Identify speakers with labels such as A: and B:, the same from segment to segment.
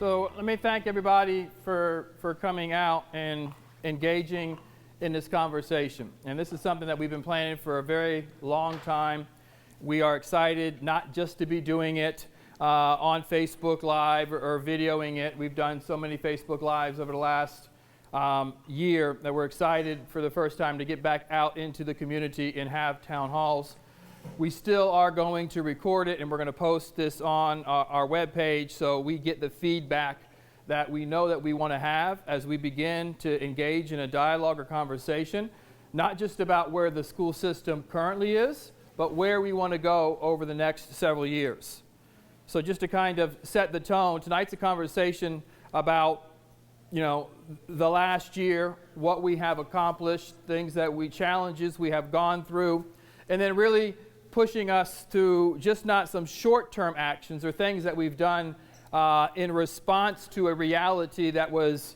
A: So let me thank everybody for coming out and engaging in this conversation. And this is something that we've been planning for a very long time. We are excited not just to be doing it on Facebook Live or videoing it. We've done so many Facebook Lives over the last year that we're excited for the first time to get back out into the community and have town halls. We still are going to record it, and we're going to post this on our webpage so we get the feedback that we know that we want to have as we begin to engage in a dialogue or conversation, not just about where the school system currently is, but where we want to go over the next several years. So just to kind of set the tone, tonight's a conversation about, the last year, what we have accomplished, challenges we have gone through, and then really pushing us to just not some short-term actions or things that we've done in response to a reality that was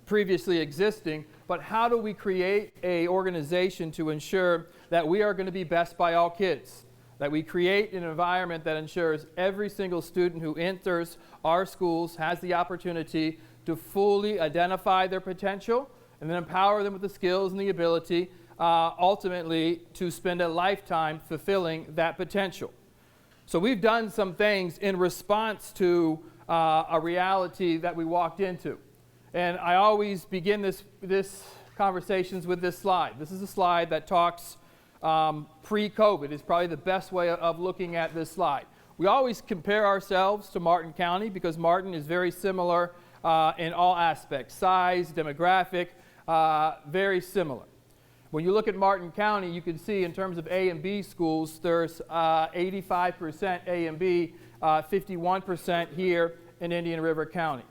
A: previously existing, but how do we create an organization to ensure that we are going to be best by all kids, that we create an environment that ensures every single student who enters our schools has the opportunity to fully identify their potential and then empower them with the skills and the ability ultimately to spend a lifetime fulfilling that potential. So we've done some things in response to a reality that we walked into. And I always begin this conversations with this slide. This is a slide that talks pre-COVID. It's probably the best way of looking at this slide. We always compare ourselves to Martin County because Martin is very similar in all aspects, size, demographic, very similar. When you look at Martin County, you can see in terms of A and B schools, there's 85% A and B, 51% here in Indian River County.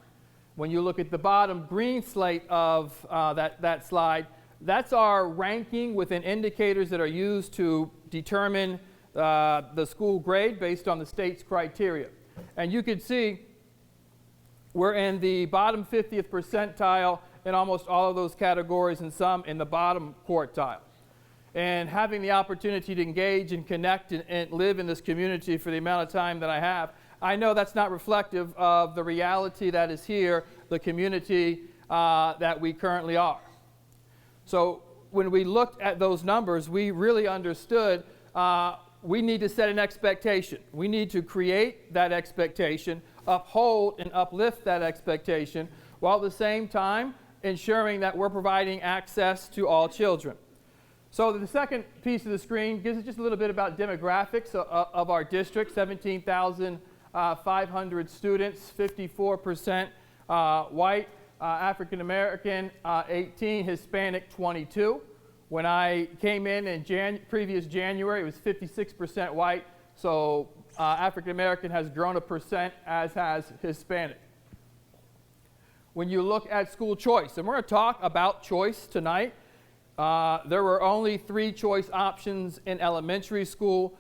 A: When you look at the bottom green slate of that slide, that's our ranking within indicators that are used to determine the school grade based on the state's criteria. And you can see we're in the bottom 50th percentile in almost all of those categories, and some in the bottom quartile. And having the opportunity to engage and connect and live in this community for the amount of time that I have, I know that's not reflective of the reality that is here, the community that we currently are. So when we looked at those numbers, we really understood we need to set an expectation. We need to create that expectation, uphold and uplift that expectation, while at the same time ensuring that we're providing access to all children. So the second piece of the screen gives us just a little bit about demographics of our district. 17,500 students, 54% white, African American 18, Hispanic 22. When I came in previous January, it was 56% white, so African American has grown a percent, as has Hispanic. When you look at school choice, and we're going to talk about choice tonight, there were only 3 choice options in elementary school.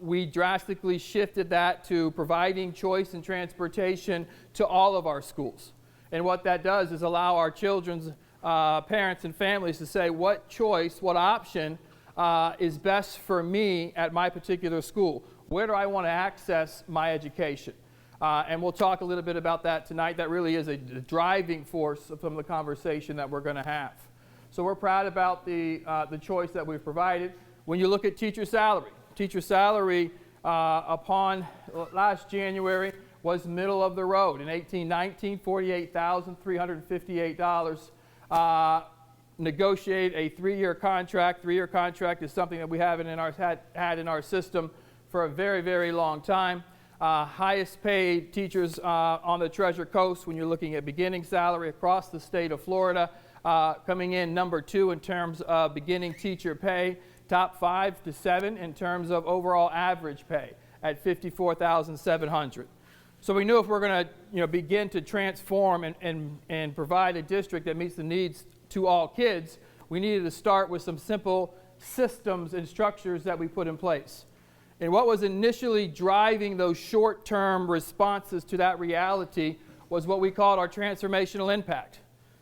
A: We drastically shifted that to providing choice and transportation to all of our schools. And what that does is allow our children's parents and families to say what choice, what option is best for me at my particular school. Where do I want to access my education? And we'll talk a little bit about that tonight. That really is a driving force of some of the conversation that we're going to have. So we're proud about the choice that we've provided. When you look at teacher salary upon last January was middle of the road. In 18-19, $48,358. Negotiate a 3-year contract. 3-year contract is something that we haven't had in our system for a very, very long time. Highest paid teachers on the Treasure Coast when you're looking at beginning salary across the state of Florida, coming in number 2 in terms of beginning teacher pay, top 5 to 7 in terms of overall average pay at $54,700. So we knew if we're going to begin to transform and provide a district that meets the needs to all kids, we needed to start with some simple systems and structures that we put in place. And what was initially driving those short-term responses to that reality was what we called our transformational impact.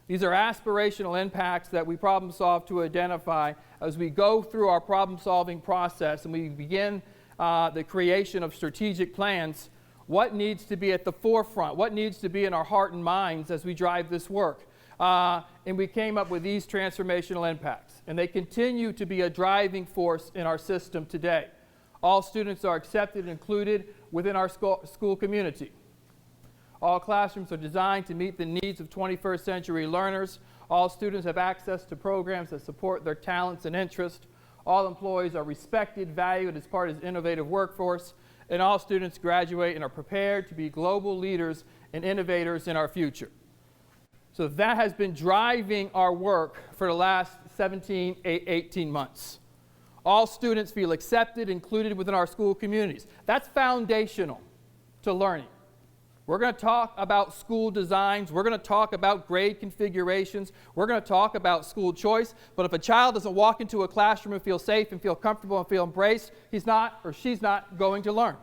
A: These are aspirational impacts that we problem solve to identify as we go through our problem-solving process and we begin the creation of strategic plans. What needs to be at the forefront? What needs to be in our heart and minds as we drive this work? And we came up with these transformational impacts. And they continue to be a driving force in our system today. All students are accepted and included within our school community. All classrooms are designed to meet the needs of 21st century learners. All students have access to programs that support their talents and interests. All employees are respected, valued as part of the innovative workforce. And all students graduate and are prepared to be global leaders and innovators in our future. So that has been driving our work for the last 18 months. All students feel accepted, included within our school communities. That's foundational to learning. We're going to talk about school designs. We're going to talk about grade configurations. We're going to talk about school choice. But if a child doesn't walk into a classroom and feel safe and feel comfortable and feel embraced, he's not or she's not going to learn.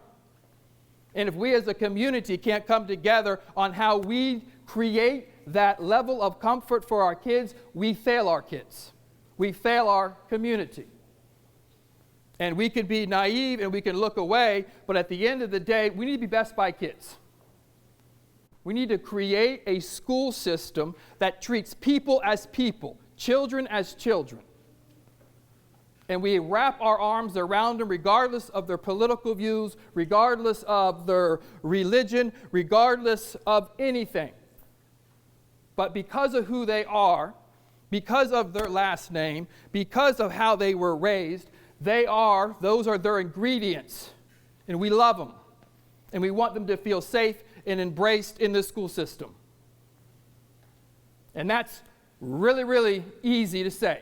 A: And if we as a community can't come together on how we create that level of comfort for our kids, we fail our kids. We fail our community. And we can be naive and we can look away, but at the end of the day, we need to be best by kids. We need to create a school system that treats people as people, children as children. And we wrap our arms around them regardless of their political views, regardless of their religion, regardless of anything. But because of who they are, because of their last name, because of how they were raised, those are their ingredients. And we love them. And we want them to feel safe and embraced in this school system. And that's really, really easy to say.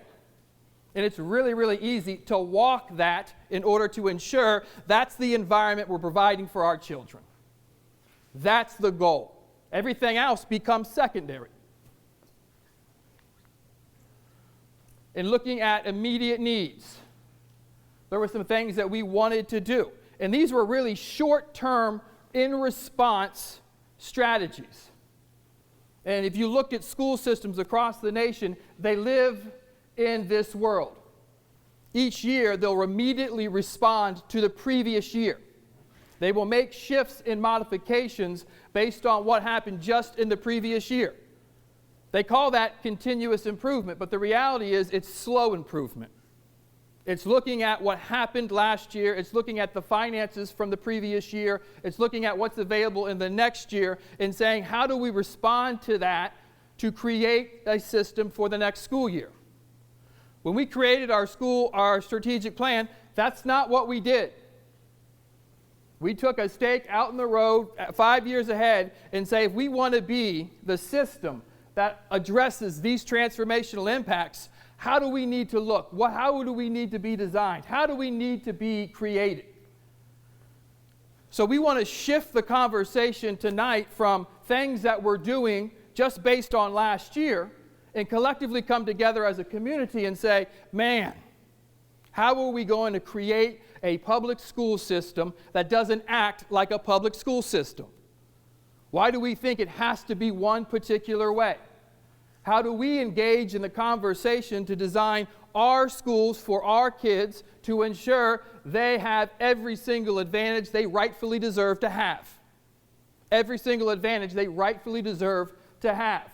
A: And it's really, really easy to walk that in order to ensure that's the environment we're providing for our children. That's the goal. Everything else becomes secondary. In looking at immediate needs, there were some things that we wanted to do. And these were really short-term, in-response strategies. And if you look at school systems across the nation, they live in this world. Each year, they'll immediately respond to the previous year. They will make shifts and modifications based on what happened just in the previous year. They call that continuous improvement, but the reality is it's slow improvement. It's looking at what happened last year. It's looking at the finances from the previous year. It's looking at what's available in the next year and saying, how do we respond to that to create a system for the next school year? When we created our strategic plan, that's not what we did. We took a stake out in the road 5 years ahead and say, if we want to be the system that addresses these transformational impacts, how do we need to look? How do we need to be designed? How do we need to be created? So we want to shift the conversation tonight from things that we're doing just based on last year and collectively come together as a community and say, man, how are we going to create a public school system that doesn't act like a public school system? Why do we think it has to be one particular way? How do we engage in the conversation to design our schools for our kids to ensure they have every single advantage they rightfully deserve to have? Every single advantage they rightfully deserve to have.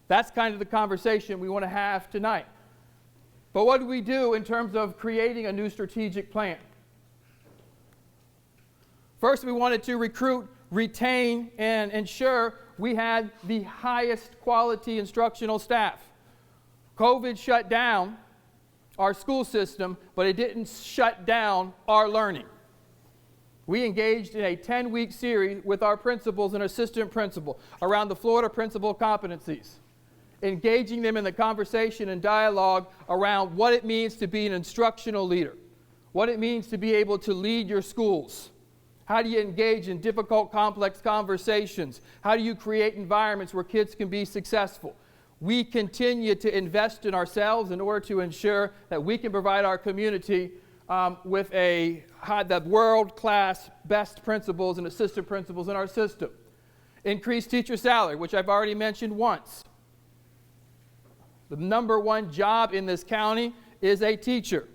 A: That's kind of the conversation we want to have tonight. But what do we do in terms of creating a new strategic plan? First, we wanted to recruit, retain, and ensure we had the highest quality instructional staff. COVID shut down our school system, but it didn't shut down our learning. We engaged in a 10-week series with our principals and assistant principal around the Florida principal competencies, engaging them in the conversation and dialogue around what it means to be an instructional leader, what it means to be able to lead your schools. How do you engage in difficult, complex conversations? How do you create environments where kids can be successful? We continue to invest in ourselves in order to ensure that we can provide our community with the world-class best principals and assistant principals in our system. Increase teacher salary, which I've already mentioned once. The number one job in this county is a teacher.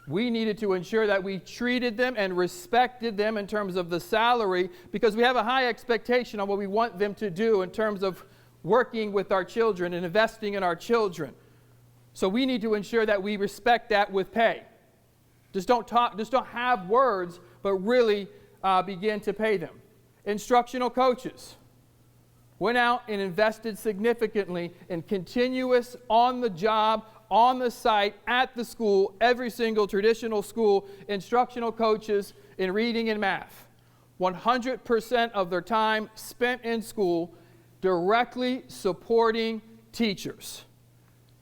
A: We needed to ensure that we treated them and respected them in terms of the salary, because we have a high expectation on what we want them to do in terms of working with our children and investing in our children. So we need to ensure that we respect that with pay. Just don't have words, but really begin to pay them. Instructional coaches went out and invested significantly in continuous, on-the-job, on the site, at the school, every single traditional school, instructional coaches in reading and math. 100% of their time spent in school directly supporting teachers,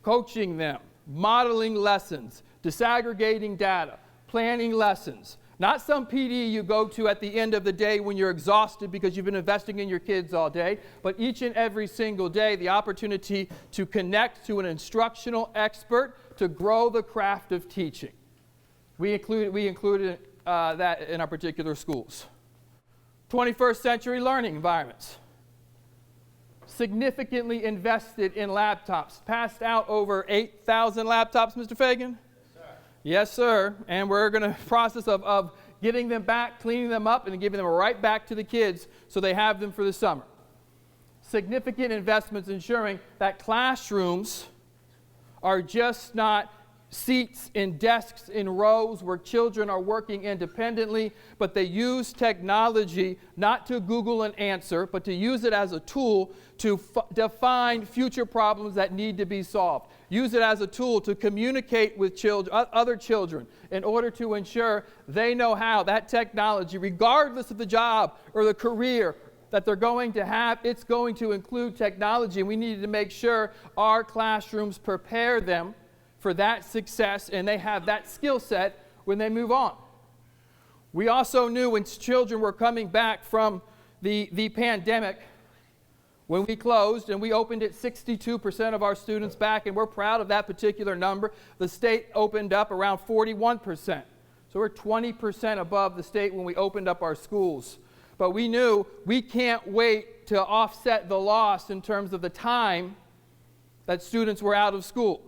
A: coaching them, modeling lessons, disaggregating data, planning lessons. Not some PD you go to at the end of the day when you're exhausted because you've been investing in your kids all day, but each and every single day the opportunity to connect to an instructional expert to grow the craft of teaching. We included that in our particular schools. 21st century learning environments. Significantly invested in laptops. Passed out over 8,000 laptops, Mr. Fagan? Yes, sir. And we're going to process of getting them back, cleaning them up, and giving them right back to the kids so they have them for the summer. Significant investments ensuring that classrooms are just not seats and desks in rows where children are working independently, but they use technology not to Google an answer, but to use it as a tool to define future problems that need to be solved. Use it as a tool to communicate with other children in order to ensure they know how that technology, regardless of the job or the career that they're going to have, it's going to include technology. And we needed to make sure our classrooms prepare them for that success and they have that skill set when they move on. We also knew when children were coming back from the pandemic, when we closed and we opened it, 62% of our students back, and we're proud of that particular number. The state opened up around 41%. So we're 20% above the state when we opened up our schools. But we knew we can't wait to offset the loss in terms of the time that students were out of school.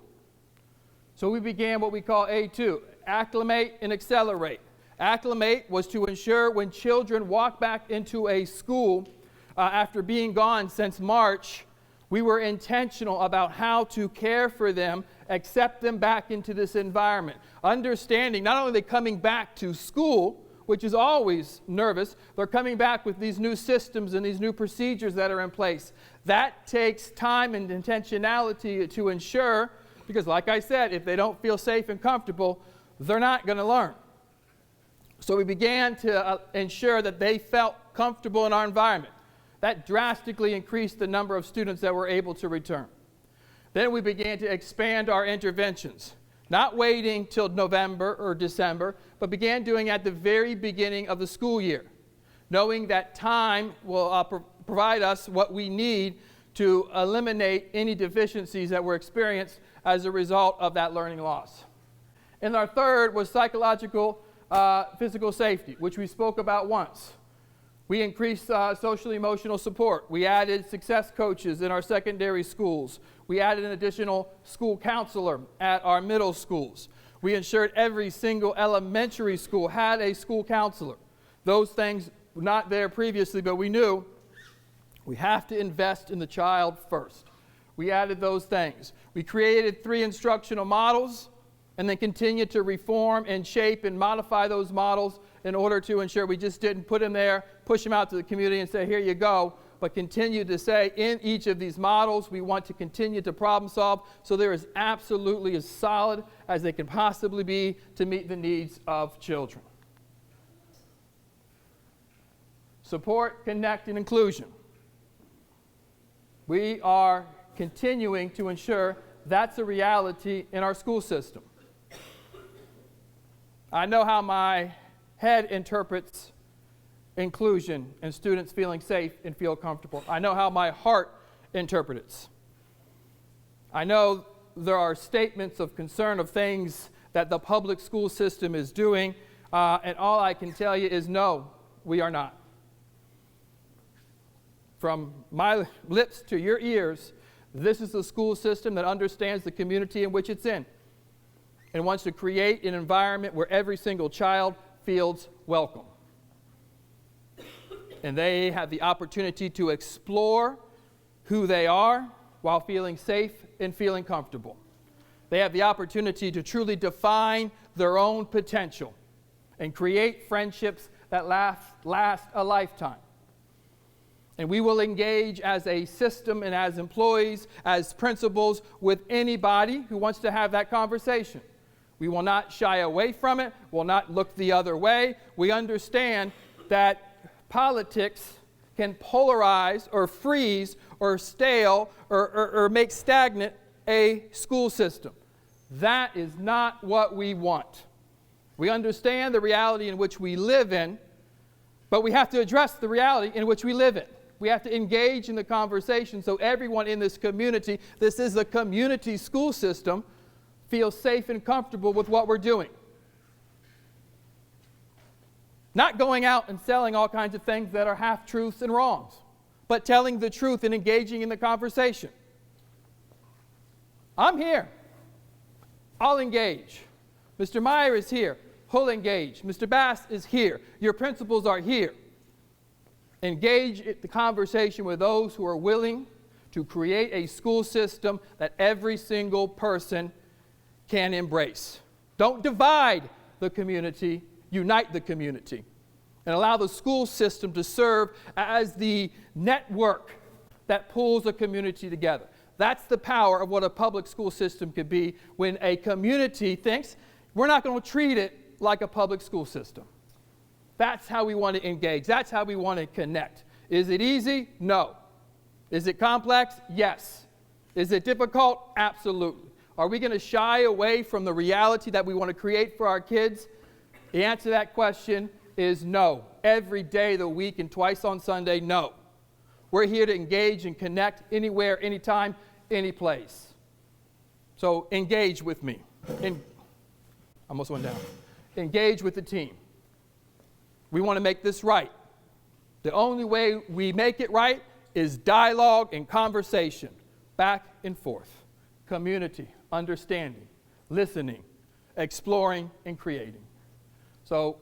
A: So we began what we call A2, acclimate and accelerate. Acclimate was to ensure when children walk back into a school after being gone since March, we were intentional about how to care for them, accept them back into this environment. Understanding not only are they coming back to school, which is always nervous, they're coming back with these new systems and these new procedures that are in place. That takes time and intentionality to ensure, because like I said, if they don't feel safe and comfortable, they're not going to learn. So we began to ensure that they felt comfortable in our environment. That drastically increased the number of students that were able to return. Then we began to expand our interventions, not waiting till November or December, but began doing at the very beginning of the school year, knowing that time will provide us what we need to eliminate any deficiencies that were experienced as a result of that learning loss. And our third was psychological physical safety, which we spoke about once. We increased social emotional support. We added success coaches in our secondary schools. We added an additional school counselor at our middle schools. We ensured every single elementary school had a school counselor. Those things were not there previously, but we knew we have to invest in the child first. We added those things. We created 3 instructional models and then continued to reform and shape and modify those models in order to ensure we just didn't put them there, push them out to the community and say, here you go, but continue to say in each of these models we want to continue to problem solve so they're as absolutely as solid as they can possibly be to meet the needs of children. Support, connect, and inclusion. We are continuing to ensure that's a reality in our school system. I know how my head interprets inclusion and students feeling safe and feel comfortable. I know how my heart interprets. I know there are statements of concern of things that the public school system is doing, and all I can tell you is no, we are not. From my lips to your ears, this is a school system that understands the community in which it's in. and wants to create an environment where every single child feels welcome. And they have the opportunity to explore who they are while feeling safe and feeling comfortable. They have the opportunity to truly define their own potential and create friendships that last a lifetime. And we will engage as a system and as employees, as principals, with anybody who wants to have that conversation. We will not shy away from it. We'll not look the other way. We understand that politics can polarize or freeze or stale or make stagnant a school system. That is not what we want. We understand the reality in which we live in, but we have to address the reality in which we live in. We have to engage in the conversation so everyone in this community, this is a community school system, feels safe and comfortable with what we're doing. Not going out and selling all kinds of things that are half-truths and wrongs, but telling the truth and engaging in the conversation. I'm here. I'll engage. Mr. Meyer is here. He'll engage. Mr. Bass is here. Your principals are here. Engage the conversation with those who are willing to create a school system that every single person can embrace. Don't divide the community, unite the community, and allow the school system to serve as the network that pulls a community together. That's the power of what a public school system could be when a community thinks, we're not going to treat it like a public school system. That's how we want to engage. That's how we want to connect. Is it easy? No. Is it complex? Yes. Is it difficult? Absolutely. Are we going to shy away from the reality that we want to create for our kids? The answer to that question is no. Every day of the week and twice on Sunday, no. We're here to engage and connect anywhere, anytime, any place. So engage with me. Almost went down. Engage with the team. We want to make this right. The only way we make it right is dialogue and conversation, back and forth, community, understanding, listening, exploring, and creating. So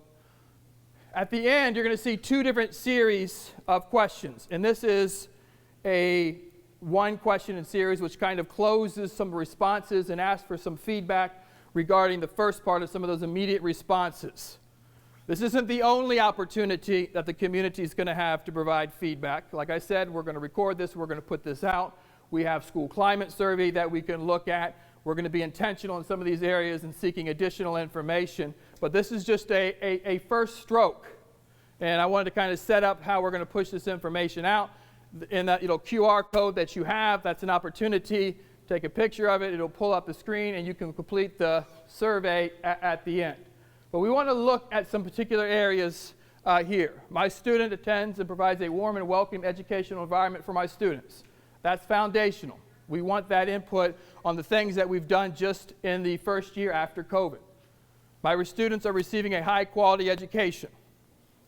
A: at the end, you're going to see two different series of questions. And this is one question in series which kind of closes some responses and asks for some feedback regarding the first part of some of those immediate responses. This isn't the only opportunity that the community is going to have to provide feedback. Like I said, we're going to record this. We're going to put this out. We have school climate survey that we can look at. We're going to be intentional in some of these areas and seeking additional information. But this is just a first stroke. And I wanted to kind of set up how we're going to push this information out. In that QR code that you have, that's an opportunity. Take a picture of it. It'll pull up the screen, and you can complete the survey at the end. But we want to look at some particular areas here. My student attends and provides a warm and welcoming educational environment for my students. That's foundational. We want that input on the things that we've done just in the first year after COVID. My students are receiving a high-quality education,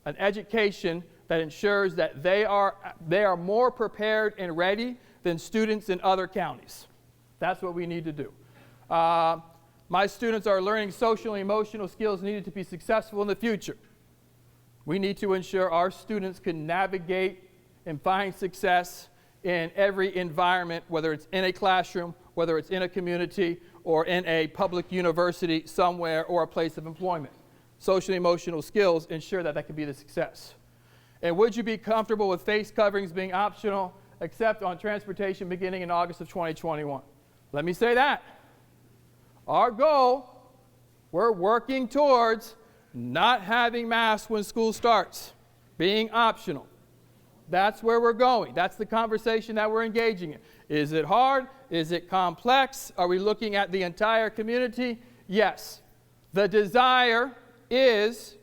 A: an education that ensures that they are more prepared and ready than students in other counties. That's what we need to do. My students are learning social and emotional skills needed to be successful in the future. We need to ensure our students can navigate and find success in every environment, whether it's in a classroom, whether it's in a community, or in a public university somewhere, or a place of employment. Social and emotional skills ensure that can be the success. And would you be comfortable with face coverings being optional, except on transportation beginning in August of 2021? Let me say that. Our goal, we're working towards not having masks when school starts, being optional. That's where we're going. That's the conversation that we're engaging in. Is it hard? Is it complex? Are we looking at the entire community? Yes. The desire is,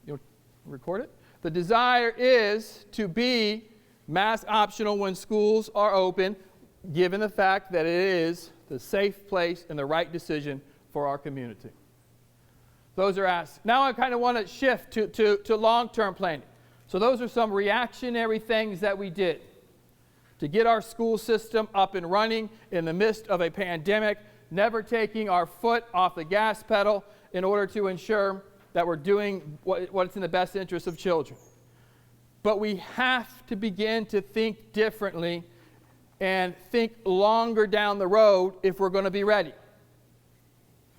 A: you'll record it? The desire is to be mask optional when schools are open, given the fact that it is the safe place and the right decision for our community. Those are asked. Now I kind of want to shift to long-term planning. So those are some reactionary things that we did to get our school system up and running in the midst of a pandemic, never taking our foot off the gas pedal in order to ensure that we're doing what's in the best interest of children. But we have to begin to think differently and think longer down the road if we're going to be ready.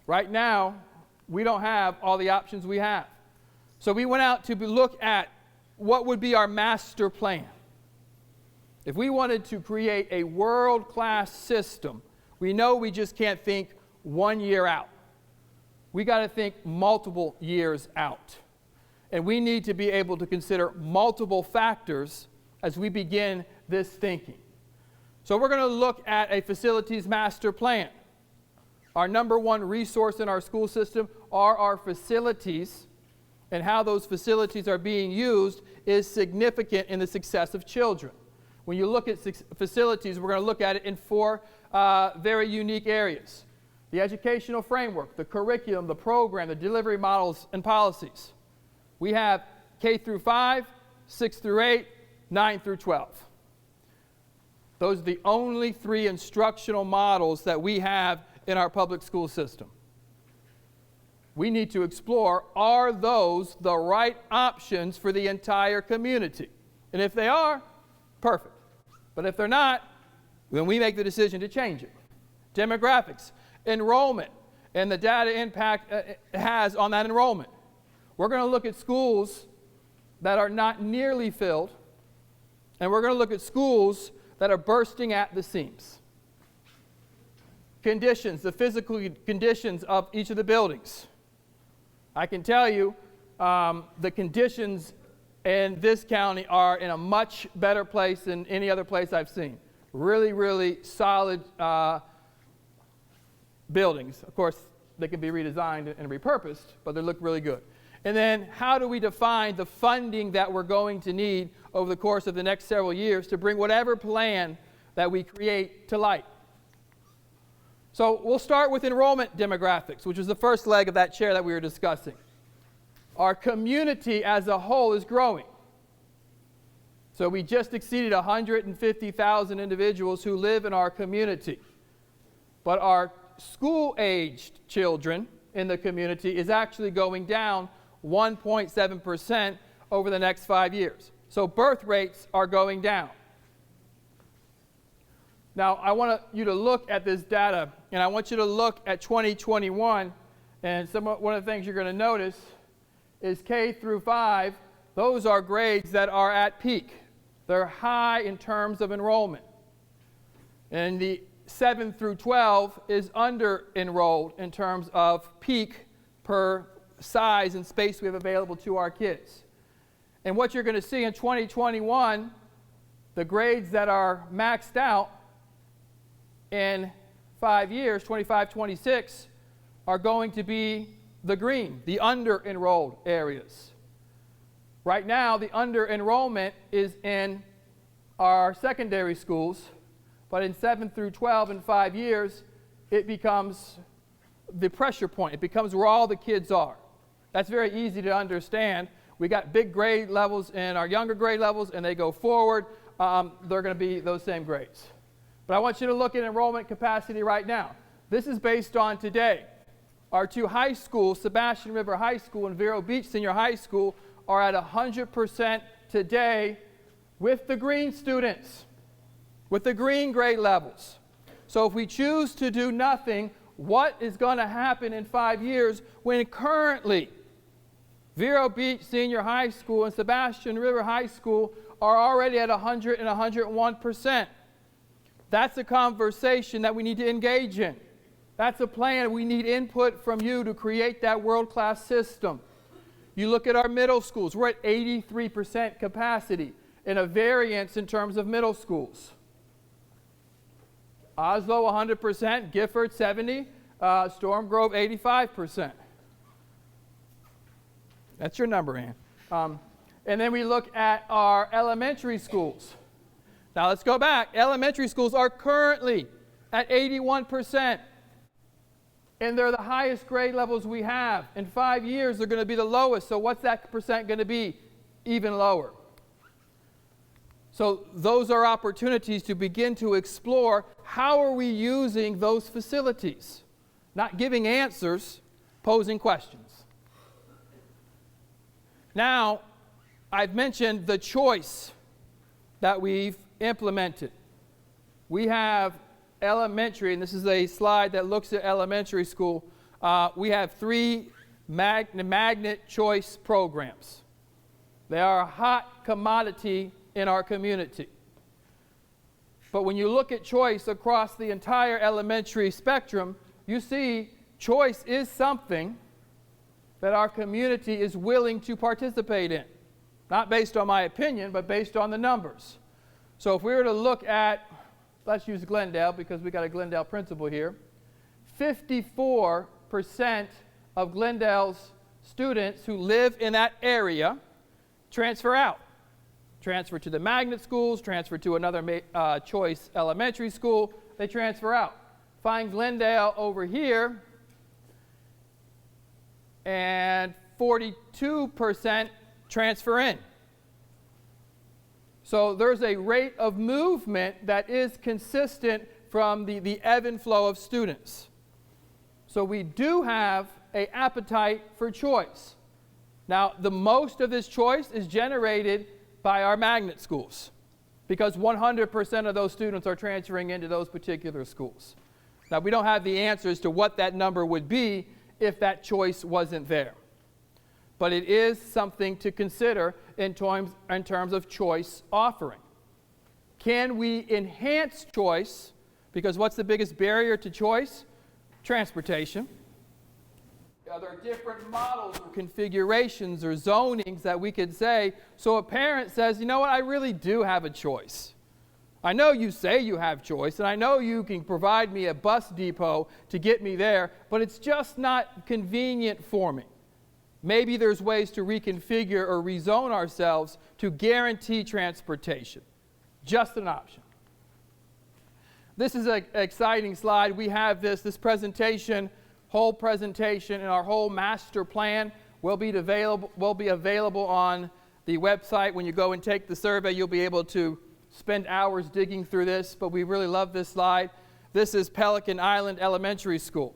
A: Right now, we don't have all the options we have. So we went out to look at what would be our master plan. If we wanted to create a world-class system, we know we just can't think 1 year out. We got to think multiple years out. And we need to be able to consider multiple factors as we begin this thinking. So we're going to look at a facilities master plan. Our number one resource in our school system are our facilities, and how those facilities are being used is significant in the success of children. When you look at facilities, we're going to look at it in four very unique areas: the educational framework, the curriculum, the program, the delivery models, and policies. We have K through 5, 6 through 8, 9 through 12. Those are the only three instructional models that we have in our public school system. We need to explore, are those the right options for the entire community? And if they are, perfect. But if they're not, then we make the decision to change it. Demographics, enrollment, and the data impact it has on that enrollment. We're going to look at schools that are not nearly filled, and we're going to look at schools that are bursting at the seams. Conditions, the physical conditions of each of the buildings. I can tell you the conditions in this county are in a much better place than any other place I've seen. Really, really solid buildings. Of course, they can be redesigned and repurposed, but they look really good. And then how do we define the funding that we're going to need over the course of the next several years to bring whatever plan that we create to light? So we'll start with enrollment demographics, which is the first leg of that chair that we were discussing. Our community as a whole is growing. So we just exceeded 150,000 individuals who live in our community. But our school-aged children in the community is actually going down 1.7% over the next 5 years. So birth rates are going down. Now, I want you to look at this data, and I want you to look at 2021, and one of the things you're going to notice is K through 5, those are grades that are at peak. They're high in terms of enrollment. And the 7 through 12 is under-enrolled in terms of peak per size and space we have available to our kids. And what you're going to see in 2021, the grades that are maxed out in 5 years, 25, 26, are going to be the green, the under-enrolled areas. Right now, the under-enrollment is in our secondary schools, but in 7 through 12 in 5 years, it becomes the pressure point. It becomes where all the kids are. That's very easy to understand. We got big grade levels in our younger grade levels, and they go forward. They're going to be those same grades. But I want you to look at enrollment capacity right now. This is based on today. Our two high schools, Sebastian River High School and Vero Beach Senior High School, are at 100% today with the green students, with the green grade levels. So if we choose to do nothing, what is going to happen in 5 years when currently Vero Beach Senior High School and Sebastian River High School are already at 100 and 101%? That's a conversation that we need to engage in. That's a plan. We need input from you to create that world-class system. You look at our middle schools. We're at 83% capacity in a variance in terms of middle schools. Oslo 100%, Gifford 70%, Storm Grove 85%. That's your number, Ann. And then we look at our elementary schools. Now let's go back. Elementary schools are currently at 81%. And they're the highest grade levels we have. In 5 years, they're going to be the lowest. So what's that percent going to be? Even lower. So those are opportunities to begin to explore how are we using those facilities. Not giving answers, posing questions. Now, I've mentioned the choice that we've implemented. We have elementary, and this is a slide that looks at elementary school. We have 3 magnet choice programs. They are a hot commodity in our community. But when you look at choice across the entire elementary spectrum, you see choice is something that our community is willing to participate in. Not based on my opinion, but based on the numbers. So if we were to look at, let's use Glendale because we got a Glendale principal here, 54% of Glendale's students who live in that area transfer out. Transfer to the magnet schools, transfer to another choice elementary school, they transfer out. Find Glendale over here, and 42% transfer in. So there's a rate of movement that is consistent from the ebb and flow of students. So we do have an appetite for choice. Now, the most of this choice is generated by our magnet schools because 100% of those students are transferring into those particular schools. Now, we don't have the answers to what that number would be if that choice wasn't there. But it is something to consider in terms of choice offering. Can we enhance choice? Because what's the biggest barrier to choice? Transportation. Are there different models or configurations or zonings that we could say, so a parent says, you know what, I really do have a choice. I know you say you have choice, and I know you can provide me a bus depot to get me there, but it's just not convenient for me. Maybe there's ways to reconfigure or rezone ourselves to guarantee transportation. Just an option. This is an exciting slide. We have this presentation, whole presentation, and our whole master plan will be available on the website. When you go and take the survey, you'll be able to spend hours digging through this, but we really love this slide. This is Pelican Island Elementary School.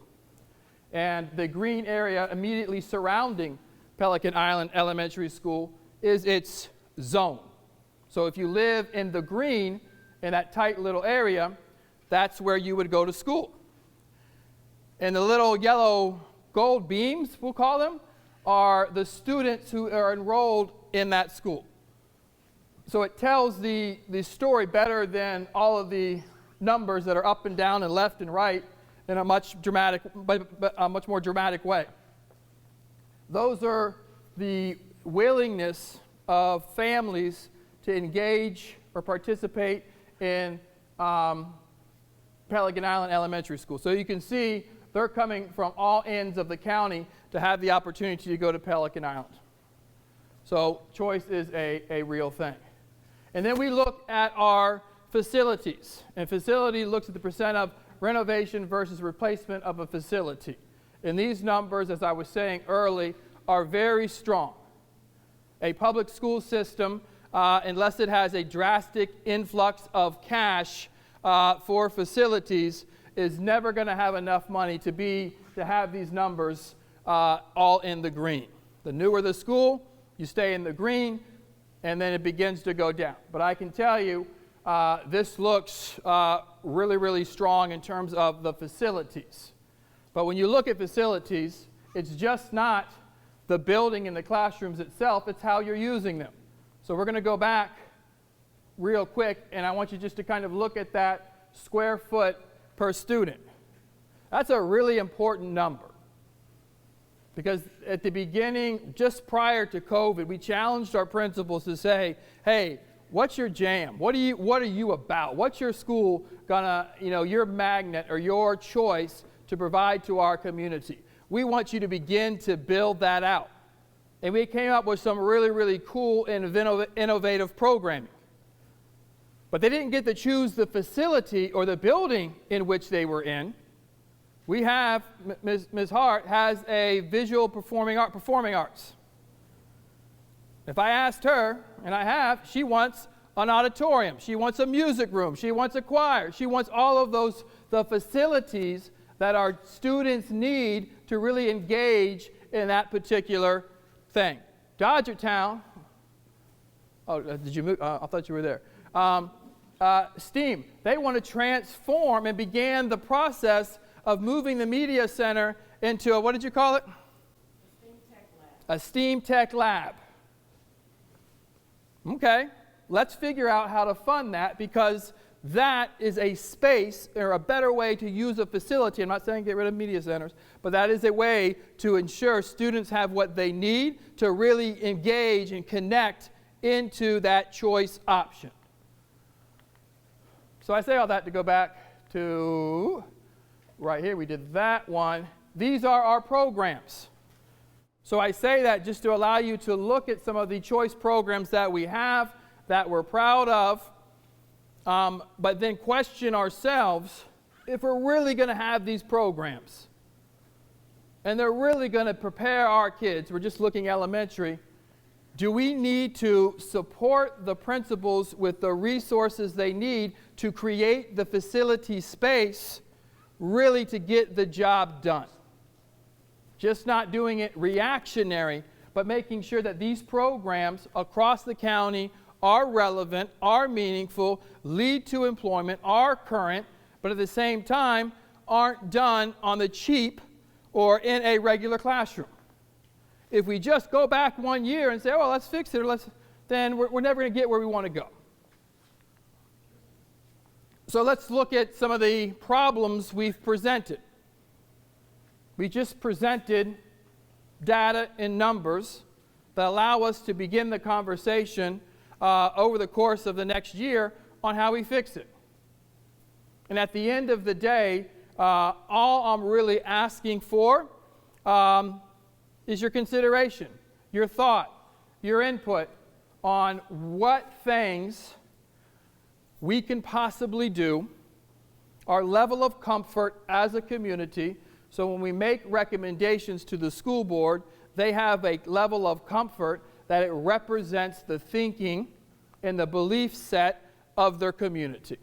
A: And the green area immediately surrounding Pelican Island Elementary School is its zone. So if you live in the green, in that tight little area, that's where you would go to school. And the little yellow gold beams, we'll call them, are the students who are enrolled in that school. So it tells the story better than all of the numbers that are up and down and left and right in a much more dramatic way. Those are the willingness of families to engage or participate in Pelican Island Elementary School. So you can see they're coming from all ends of the county to have the opportunity to go to Pelican Island. So choice is a real thing. And then we look at our facilities. And facility looks at the percent of renovation versus replacement of a facility. And these numbers, as I was saying early, are very strong. A public school system, unless it has a drastic influx of cash for facilities, is never going to have enough money to have these numbers all in the green. The newer the school, you stay in the green, and then it begins to go down. But I can tell you, this looks really, really strong in terms of the facilities. But when you look at facilities, it's just not the building and the classrooms itself, it's how you're using them. So we're going to go back real quick, and I want you just to kind of look at that square foot per student. That's a really important number. Because at the beginning, just prior to COVID, we challenged our principals to say, hey, what's your jam? What are you about? What's your school gonna, your magnet or your choice to provide to our community? We want you to begin to build that out. And we came up with some really, really cool and innovative programming. But they didn't get to choose the facility or the building in which they were in. We have, Ms. Hart has a visual performing arts. If I asked her, and I have, she wants an auditorium. She wants a music room. She wants a choir. She wants all of those, the facilities that our students need to really engage in that particular thing. Dodgertown, did you move? I thought you were there. STEAM, they want to transform and began the process of moving the media center into a, what did you call it? A STEAM Tech Lab. Okay, let's figure out how to fund that, because that is a space or a better way to use a facility. I'm not saying get rid of media centers, but that is a way to ensure students have what they need to really engage and connect into that choice option. So I say all that to go back to right here. We did that one. These are our programs. So I say that just to allow you to look at some of the choice programs that we have, that we're proud of, but then question ourselves if we're really going to have these programs. And they're really going to prepare our kids. We're just looking elementary. Do we need to support the principals with the resources they need to create the facility space really to get the job done? Just not doing it reactionary, but making sure that these programs across the county are relevant, are meaningful, lead to employment, are current, but at the same time aren't done on the cheap or in a regular classroom. If we just go back 1 year and say, oh, let's fix it, then we're never going to get where we want to go. So let's look at some of the problems we've presented. We just presented data and numbers that allow us to begin the conversation over the course of the next year on how we fix it. And at the end of the day, all I'm really asking for is your consideration, your thought, your input on what things we can possibly do, our level of comfort as a community. So when we make recommendations to the school board, they have a level of comfort that it represents the thinking and the belief set of their community.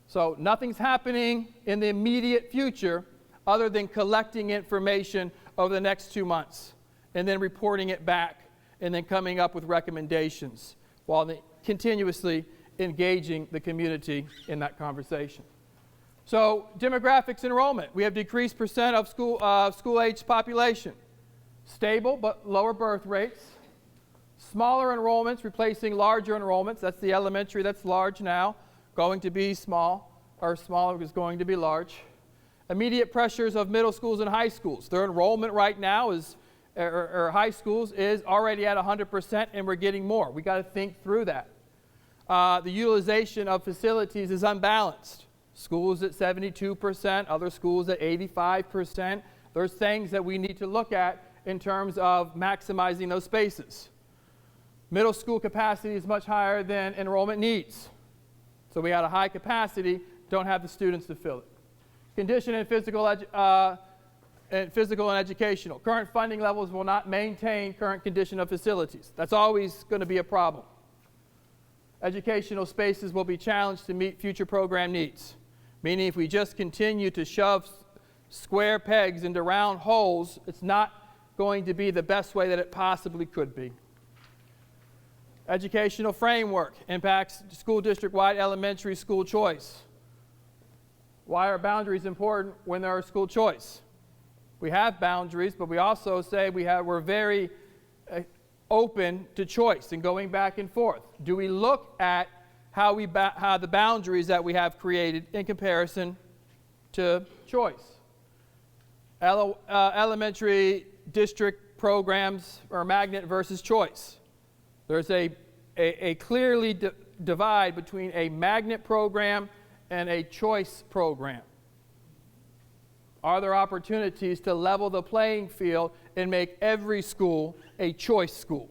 A: So nothing's happening in the immediate future other than collecting information over the next 2 months and then reporting it back and then coming up with recommendations while continuously engaging the community in that conversation. So demographics enrollment. We have decreased percent of school-age population. Stable but lower birth rates. Smaller enrollments replacing larger enrollments. That's the elementary, that's large now. Going to be small, or smaller is going to be large. Immediate pressures of middle schools and high schools. Their enrollment right now is, or high schools is already at 100%, and we're getting more. We got to think through that. The utilization of facilities is unbalanced. Schools at 72%, other schools at 85%. There's things that we need to look at in terms of maximizing those spaces. Middle school capacity is much higher than enrollment needs. So we had a high capacity, don't have the students to fill it. Condition and physical and educational. Current funding levels will not maintain current condition of facilities. That's always going to be a problem. Educational spaces will be challenged to meet future program needs. Meaning if we just continue to shove square pegs into round holes, it's not going to be the best way that it possibly could be. Educational framework impacts school district-wide elementary school choice. Why are boundaries important when there are school choice? We have boundaries, but we also say we're very open to choice and going back and forth. Do we look at how the boundaries that we have created in comparison to choice? Elementary district programs or magnet versus choice. There's a clearly divide between a magnet program and a choice program. Are there opportunities to level the playing field and make every school a choice school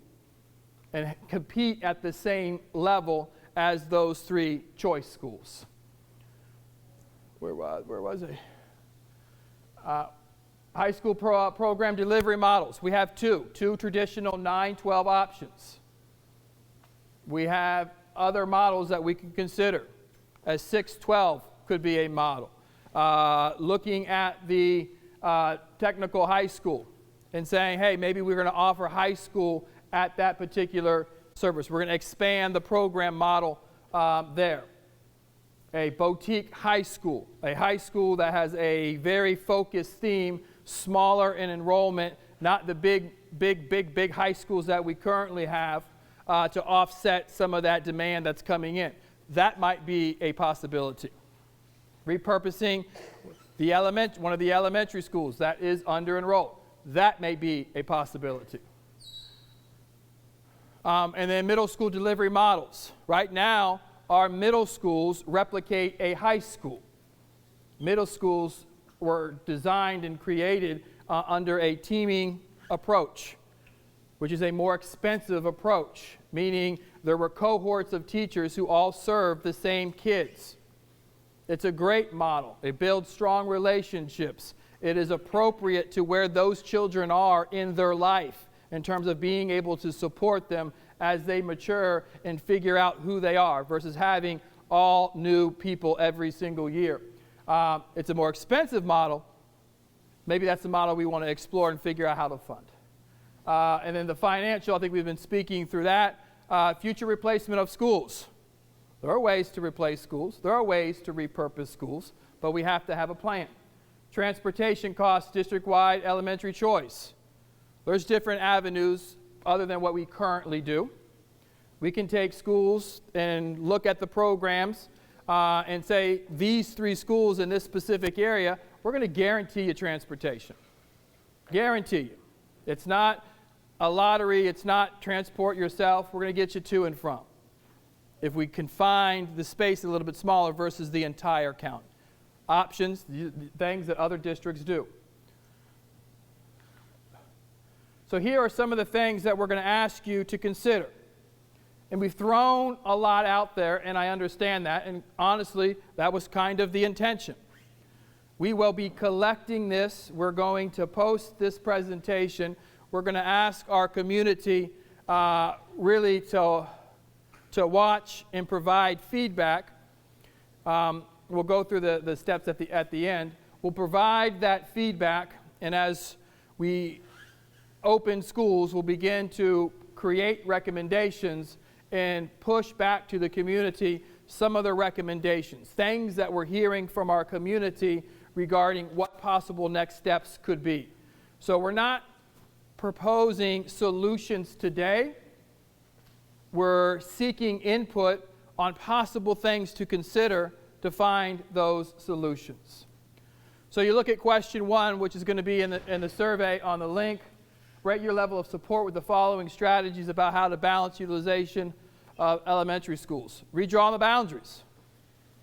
A: and compete at the same level as those 3 choice schools? Where was I? High school program delivery models. We have two traditional 9-12 options. We have other models that we can consider, as 612 could be a model. Looking at the technical high school and saying, hey, maybe we're going to offer high school at that particular service. We're going to expand the program model there. A boutique high school, a high school that has a very focused theme, smaller in enrollment, not the big high schools that we currently have, to offset some of that demand that's coming in. That might be a possibility. Repurposing one of the elementary schools that is under-enrolled. That may be a possibility. And then middle school delivery models. Right now, our middle schools replicate a high school. Middle schools were designed and created under a teaming approach, which is a more expensive approach, meaning there were cohorts of teachers who all served the same kids. It's a great model. It builds strong relationships. It is appropriate to where those children are in their life in terms of being able to support them as they mature and figure out who they are versus having all new people every single year. It's a more expensive model. Maybe that's the model we want to explore and figure out how to fund. And then the financial, I think we've been speaking through that. Future replacement of schools. There are ways to replace schools. There are ways to repurpose schools, but we have to have a plan. Transportation costs, district-wide elementary choice. There's different avenues other than what we currently do. We can take schools and look at the programs and say, these 3 schools in this specific area, we're going to guarantee you transportation. Guarantee you. It's not a lottery. It's not transport yourself. We're going to get you to and from. If we confine the space a little bit smaller versus the entire county. Options, things that other districts do. So here are some of the things that we're going to ask you to consider. And we've thrown a lot out there, and I understand that, and honestly, that was kind of the intention. We will be collecting this. We're going to post this presentation. We're going to ask our community really to watch and provide feedback. We'll go through the steps at the end. We'll provide that feedback, and as we open schools, we'll begin to create recommendations and push back to the community some of the recommendations, things that we're hearing from our community regarding what possible next steps could be. So we're not proposing solutions today. We're seeking input on possible things to consider to find those solutions. So you look at question 1, which is going to be in the survey on the link. Rate your level of support with the following strategies about how to balance utilization of elementary schools. Redraw the boundaries.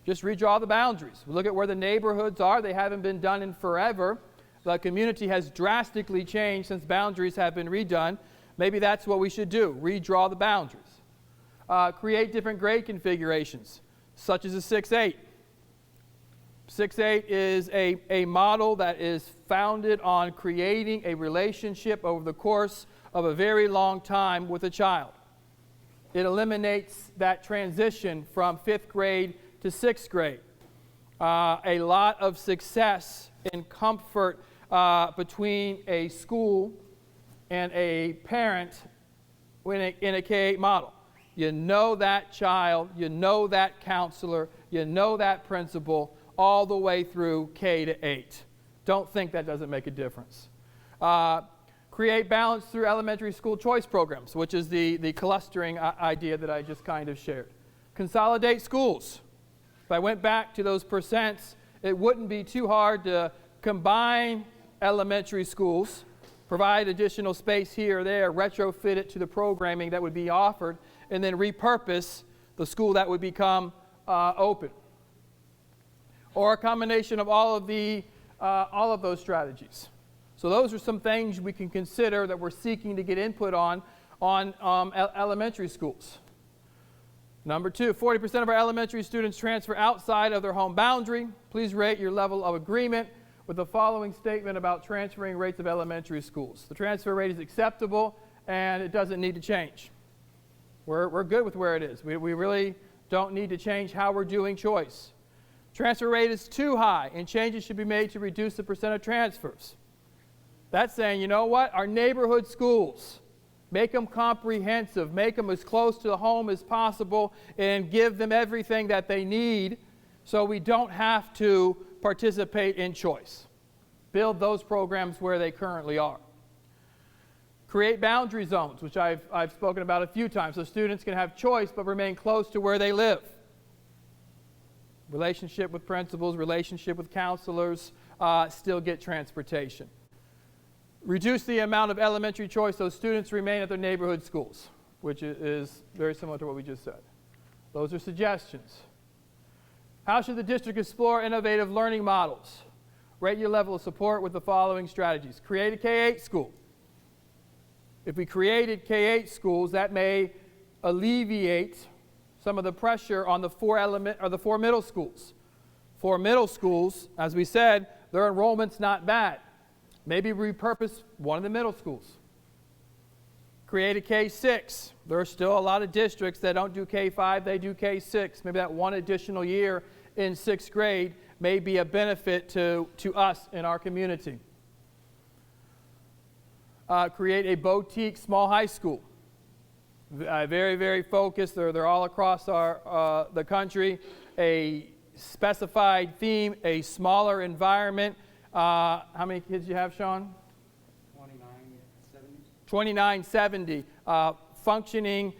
A: Just redraw the boundaries. Look at where the neighborhoods are. They haven't been done in forever. The community has drastically changed since boundaries have been redone. Maybe that's what we should do. Redraw the boundaries. Create different grade configurations, such as a 6-8. 6-8 is a model that is founded on creating a relationship over the course of a very long time with a child. It eliminates that transition from 5th grade to 6th grade. A lot of success and comfort between a school and a parent in a K-8 model. You know that child, you know that counselor, you know that principal, all the way through K to 8. Don't think that doesn't make a difference. Create balance through elementary school choice programs, which is the clustering idea that I just kind of shared. Consolidate schools. If I went back to those percents, it wouldn't be too hard to combine elementary schools, provide additional space here or there, retrofit it to the programming that would be offered, and then repurpose the school that would become open. Or a combination of all of those strategies. So those are some things we can consider that we're seeking to get input on elementary schools. Number 2, 40% of our elementary students transfer outside of their home boundary. Please rate your level of agreement with the following statement about transferring rates of elementary schools. The transfer rate is acceptable and it doesn't need to change. We're good with where it is. We really don't need to change how we're doing choice. Transfer rate is too high, and changes should be made to reduce the percent of transfers. That's saying, you know what? Our neighborhood schools, make them comprehensive, make them as close to the home as possible, and give them everything that they need so we don't have to participate in choice. Build those programs where they currently are. Create boundary zones, which I've spoken about a few times, so students can have choice but remain close to where they live. Relationship with principals, relationship with counselors, still get transportation. Reduce the amount of elementary choice so students remain at their neighborhood schools, which is very similar to what we just said. Those are suggestions. How should the district explore innovative learning models? Rate your level of support with the following strategies. Create a K-8 school. If we created K-8 schools, that may alleviate some of the pressure on the four middle schools. 4 middle schools, as we said, their enrollment's not bad. Maybe repurpose one of the middle schools. Create a K-6. There are still a lot of districts that don't do K-5, they do K-6. Maybe that one additional year in 6th grade may be a benefit to us in our community. Create a boutique small high school. Very, very focused. They're all across the country. A specified theme, a smaller environment. How many kids do you have, Sean? 2970. Functioning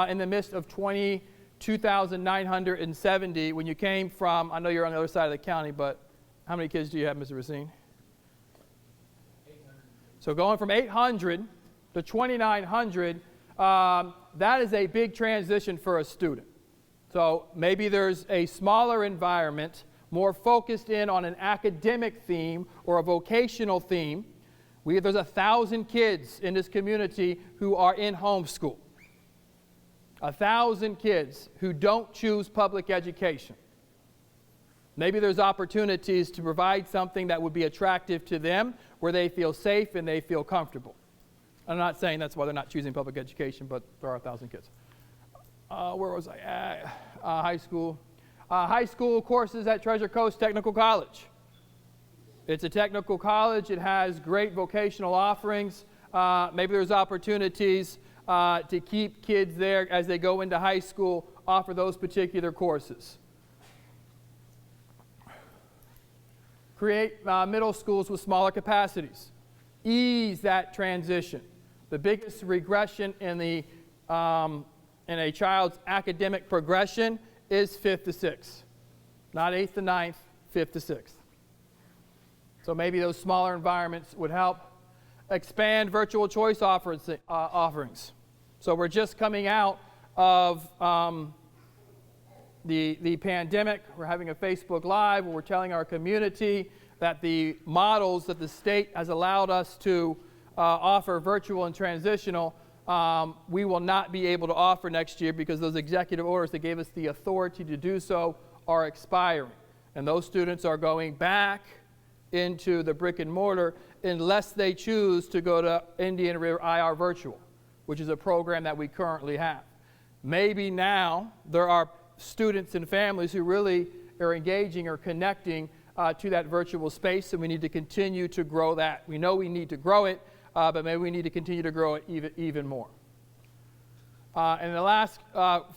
A: in the midst of 22,970. When you came from, I know you're on the other side of the county, but how many kids do you have, Mr. Racine? 800. So going from 800 to 2,900, that is a big transition for a student. So maybe there's a smaller environment, more focused in on an academic theme or a vocational theme. There's 1,000 kids in this community who are in homeschool. 1,000 kids who don't choose public education. Maybe there's opportunities to provide something that would be attractive to them, where they feel safe and they feel comfortable. I'm not saying that's why they're not choosing public education, but there are 1,000 kids. Where was I at? High school. High school courses at Treasure Coast Technical College. It's a technical college. It has great vocational offerings. Maybe there's opportunities to keep kids there as they go into high school, offer those particular courses. Create middle schools with smaller capacities. Ease that transition. The biggest regression in a child's academic progression is 5th to 6th. Not 8th to 9th, 5th to 6th. So maybe those smaller environments would help. Expand virtual choice offerings. So we're just coming out of the pandemic. We're having a Facebook Live where we're telling our community that the models that the state has allowed us to offer, virtual and transitional, we will not be able to offer next year because those executive orders that gave us the authority to do so are expiring. And those students are going back into the brick and mortar unless they choose to go to Indian River IR Virtual, which is a program that we currently have. Maybe now there are students and families who really are engaging or connecting to that virtual space, and we need to continue to grow that. We know we need to grow it, but maybe we need to continue to grow it even more. And the last,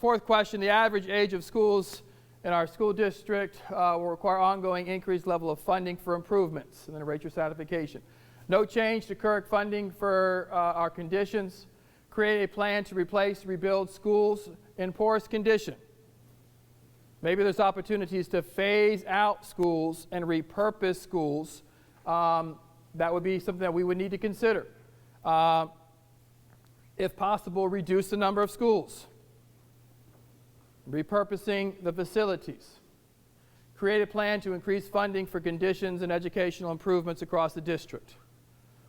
A: fourth question, the average age of schools in our school district will require ongoing increased level of funding for improvements, and then rate your satisfaction. No change to current funding for our conditions. Create a plan to rebuild schools in poorest condition. Maybe there's opportunities to phase out schools and repurpose schools. That would be something that we would need to consider. If possible, reduce the number of schools. Repurposing the facilities. Create a plan to increase funding for conditions and educational improvements across the district.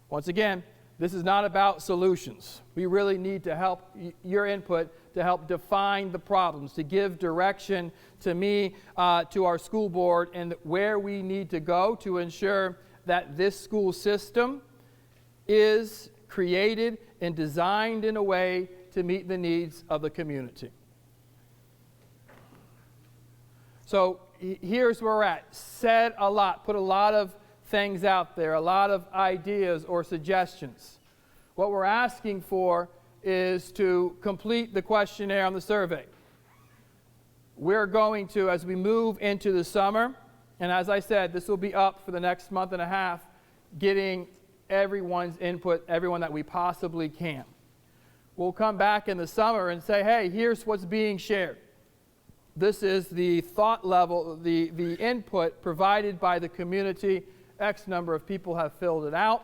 A: Once again, this is not about solutions. We really need to help your input to help define the problems, to give direction to me, to our school board, and where we need to go to ensure that this school system is created and designed in a way to meet the needs of the community. So here's where we're at. Said a lot, put a lot of things out there, a lot of ideas or suggestions. What we're asking for is to complete the questionnaire on the survey. We're going to, as we move into the summer, and as I said, this will be up for the next month and a half, getting everyone's input, everyone that we possibly can. We'll come back in the summer and say, hey, here's what's being shared. This is the thought level, the input provided by the community. X number of people have filled it out.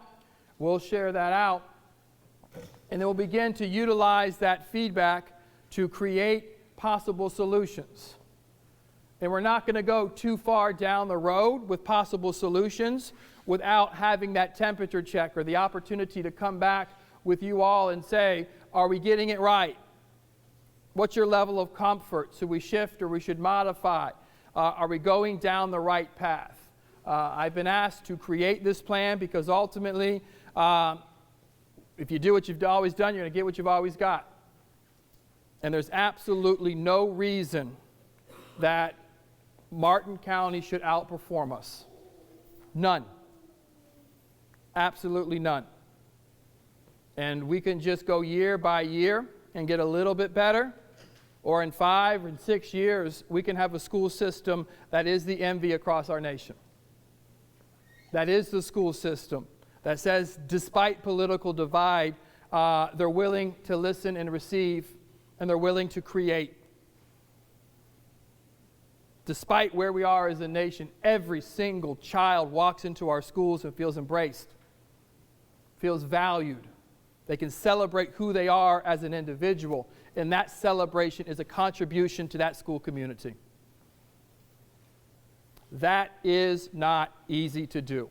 A: We'll share that out. And then we'll begin to utilize that feedback to create possible solutions. And we're not going to go too far down the road with possible solutions without having that temperature check or the opportunity to come back with you all and say, are we getting it right? What's your level of comfort? Should we shift or we should modify? Are we going down the right path? I've been asked to create this plan because ultimately, if you do what you've always done, you're going to get what you've always got. And there's absolutely no reason that Martin County should outperform us. None. Absolutely none. And we can just go year by year and get a little bit better, or in 5 and 6 years, we can have a school system that is the envy across our nation. That is the school system that says, despite political divide, they're willing to listen and receive, and they're willing to create. Despite where we are as a nation, every single child walks into our schools and feels embraced, feels valued. They can celebrate who they are as an individual, and that celebration is a contribution to that school community. That is not easy to do,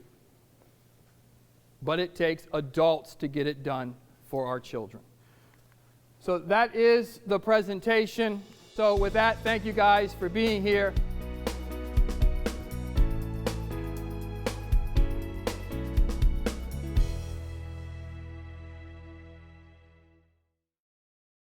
A: but it takes adults to get it done for our children. So that is the presentation. So with that, thank you guys for being here.